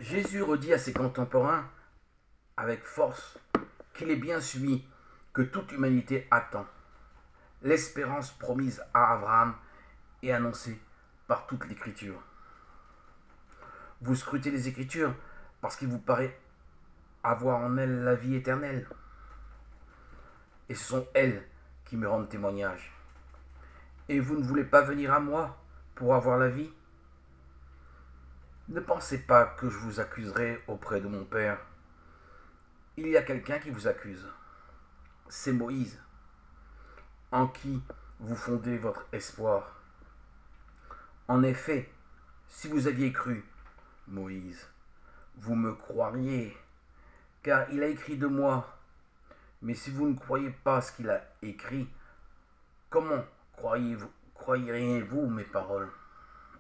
Jésus redit à ses contemporains avec force qu'il est bien celui que toute humanité attend, l'espérance promise à Abraham et annoncée par toute l'Écriture. Vous scrutez les Écritures parce qu'il vous paraît avoir en elles la vie éternelle. Et ce sont elles qui me rendent témoignage. Et vous ne voulez pas venir à moi pour avoir la vie? Ne pensez pas que je vous accuserai auprès de mon Père. Il y a quelqu'un qui vous accuse. C'est Moïse, en qui vous fondez votre espoir. En effet, si vous aviez cru Moïse, vous me croiriez, car il a écrit de moi. Mais si vous ne croyez pas ce qu'il a écrit, comment croiriez-vous mes paroles?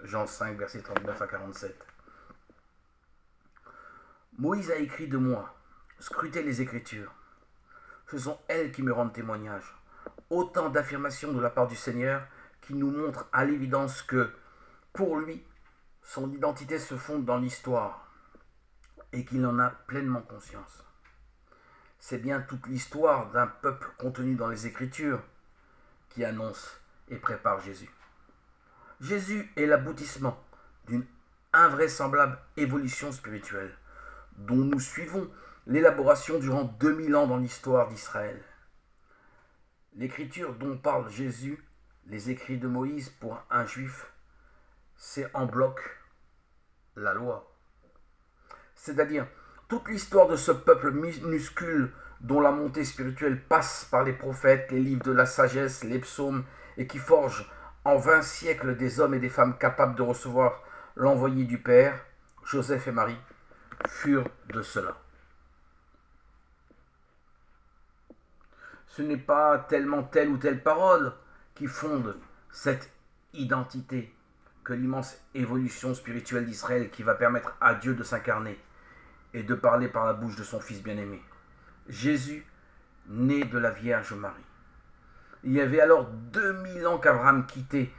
Jean 5, versets 39 à 47. Moïse a écrit de moi. Scrutez les Écritures. Ce sont elles qui me rendent témoignage. Autant d'affirmations de la part du Seigneur qui nous montrent à l'évidence que, pour lui, son identité se fonde dans l'histoire et qu'il en a pleinement conscience. C'est bien toute l'histoire d'un peuple contenue dans les Écritures qui annonce et prépare Jésus. Jésus est l'aboutissement d'une invraisemblable évolution spirituelle dont nous suivons l'élaboration durant 2000 ans dans l'histoire d'Israël. L'écriture dont parle Jésus, les écrits de Moïse pour un juif, c'est en bloc la loi. C'est-à-dire toute l'histoire de ce peuple minuscule dont la montée spirituelle passe par les prophètes, les livres de la sagesse, les psaumes, et qui forge en 20 siècles des hommes et des femmes capables de recevoir l'envoyé du Père, Joseph et Marie, furent de cela. Ce n'est pas tellement telle ou telle parole qui fonde cette identité que l'immense évolution spirituelle d'Israël qui va permettre à Dieu de s'incarner et de parler par la bouche de son Fils bien-aimé. Jésus, né de la Vierge Marie. Il y avait alors 2000 ans qu'Abraham quittait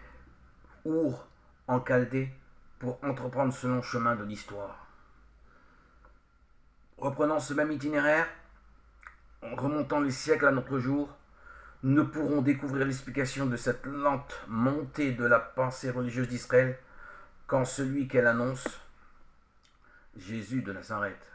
Our en Chaldée pour entreprendre ce long chemin de l'histoire. Reprenant ce même itinéraire, en remontant les siècles à notre jour, nous ne pourrons découvrir l'explication de cette lente montée de la pensée religieuse d'Israël qu'en celui qu'elle annonce, Jésus de Nazareth.